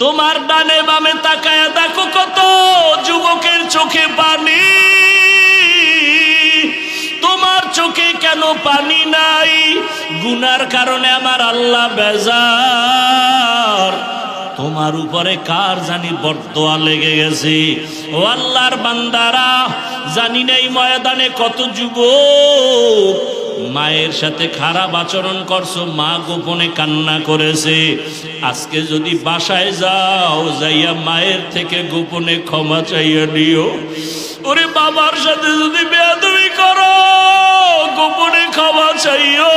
তোমার ডানে বামে তাকায়া দেখো কত যুবকের চোখে পানি। তোমার চোখে কেন পানি নাই? গুনার কারণে আমার আল্লাহ বেজার। তোমার উপরে কার জানি বরদোয়া লেগে গেছে। ও আল্লাহর বান্দারা, জানি না এই ময়দানে কত যুবক মায়ের সাথে খারাপ আচরণ করছো, মা গোপনে কান্না করেছে। আজকে যদি বাসায় যাও, যাইয়া মায়ের থেকে গোপনে ক্ষমা চাইয়া নিও। ওরে বাবার সাথে যদি বেয়াদবি করো, গোপনে ক্ষমা চাইও।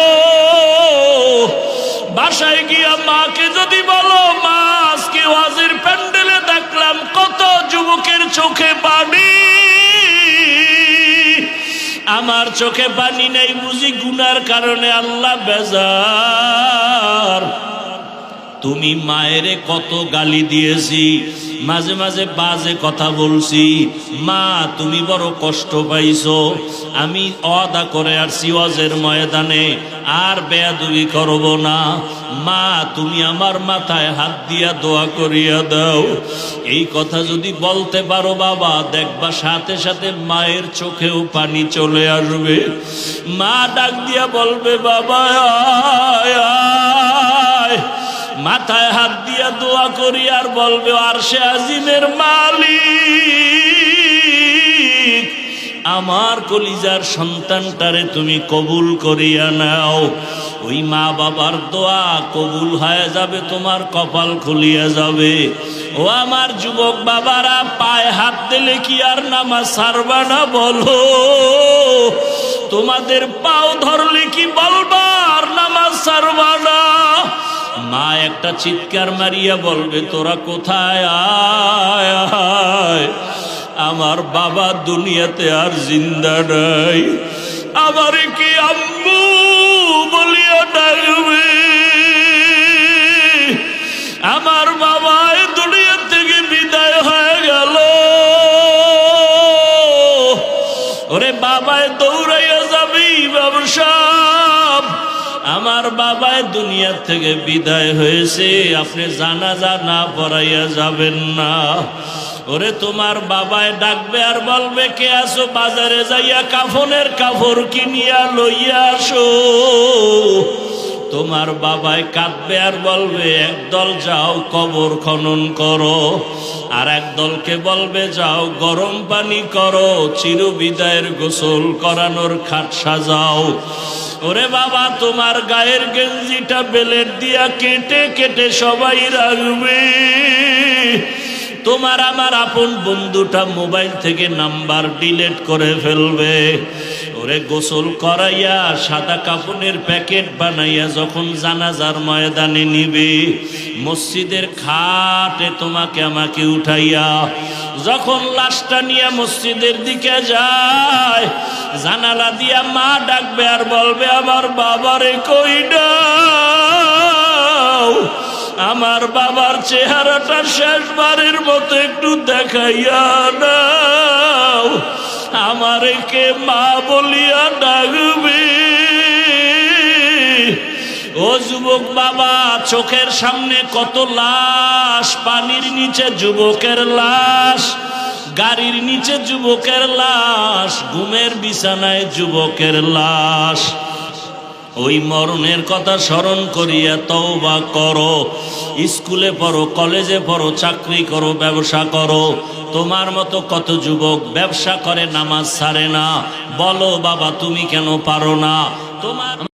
বাসায় গিয়া মাকে যদি বলো, মা আজকে ওয়াজের প্যান্ডেলে দেখলাম কত যুবকের চোখে পানি, আমার চোখে পানি নেই বুঝি গুনার কারণে আল্লাহ বেজার। তুমি মায়েরে কত গালি দিয়েছি, মাঝে মাঝে বাজে কথা বলছি, মা তুমি বড় কষ্ট পাইছো। আমি ওয়াদা করে আসছি ওয়াজের ময়দানে আর বেয়াদবি করব না। মা তুমি আমার মাথায় হাত দিয়া দোয়া করিয়া দাও। এই কথা যদি বলতে পারো বাবা, দেখবা সাথে সাথে মায়ের চোখেও পানি চলে আসবে। মা ডাক দিয়া বলবে, বাবা আয় আয়। মাথায় হাত দিয়া দোয়া করি আর বলবে, আরশে আজিমের মালিক, আমার কলিজার সন্তানটারে তুমি কবুল করিয়া নাও। ওই মা বাবার দোয়া কবুল হয়ে যাবে, তোমার কপাল খুলিয়া যাবে। ও আমার যুবক বাবারা, পায়ে হাত দিলে কি আর নামাজ ছাড়বা না বলো? তোমাদের পাও ধরলে কি বলবা আর নামাজ ছাড়বা না? মা একটা চিৎকার মারিয়া বলবে, তোরা কোথায়? আয় আয়। আমার বাবা দুনিয়াতে আর জিন্দা নাই, আমারে কি আম্মু বলিয়া ডাকবে? আমার বাবা এই দুনিয়া থেকে বিদায় হয়ে গেল। ওরে বাবায় দৌড়াইয়া যাবি ব্যবসা, আমার বাবায় দুনিয়া থেকে বিদায় হয়েছে, আপনি জানাজা না পড়াইয়া যাবেন না। ওরে তোমার বাবায় ডাকবে আর বলবে, কে আসো? বাজারে যাইয়া কাফনের কাপড় কিনিয়া লইয়া আসো। তোমার বাবায় কাঁদবে আর বলবে, একদল যাও কবর খনন করো, আর একদলকে বলবে যাও গরম পানি করো, চিরবিদায়ের গোসল করানোর খাট সাজাও। ওরে বাবা, তোমার গায়ের গেঞ্জিটা বেলেট দিয়া কেটে কেটে সবাই রাখবে। তোমার আমার আপন বন্ধুটা মোবাইল থেকে নাম্বার ডিলিট করে ফেলবে। ওরে গোসল করাইয়া সাদা কাপড়ের প্যাকেট বানাইয়া যখন জানাজার ময়দানে নিবে, মসজিদের খাটে তোমাকে আমাকে উঠাইয়া যখন লাশটা নিয়ে মসজিদের দিকে যায়, জানালা দিয়া মা ডাকবে আর বলবে, আমার বাবারে কই দাও, আমার বাবার চেহারাটা শেষবারের মতো একটু দেখাইয়া দাও, আমারে কে মা বলিয়া ডাকবে। ও যুবক বাবা, চোখের সামনে কত লাশ, পানির নিচে যুবকের লাশ, গাড়ির নিচে যুবকের লাশ, ঘুমের বিছানায় যুবকের লাশ। ওই মরণের কথা স্মরণ করিয়া তওবা করো। স্কুলে পড়ো, কলেজে পড়ো, চাকরি করো, ব্যবসা করো। তোমার মতো কত যুবক ব্যবসা করে, নামাজ ছাড়ে না। বলো বাবা, তুমি কেন পারো না? তোমার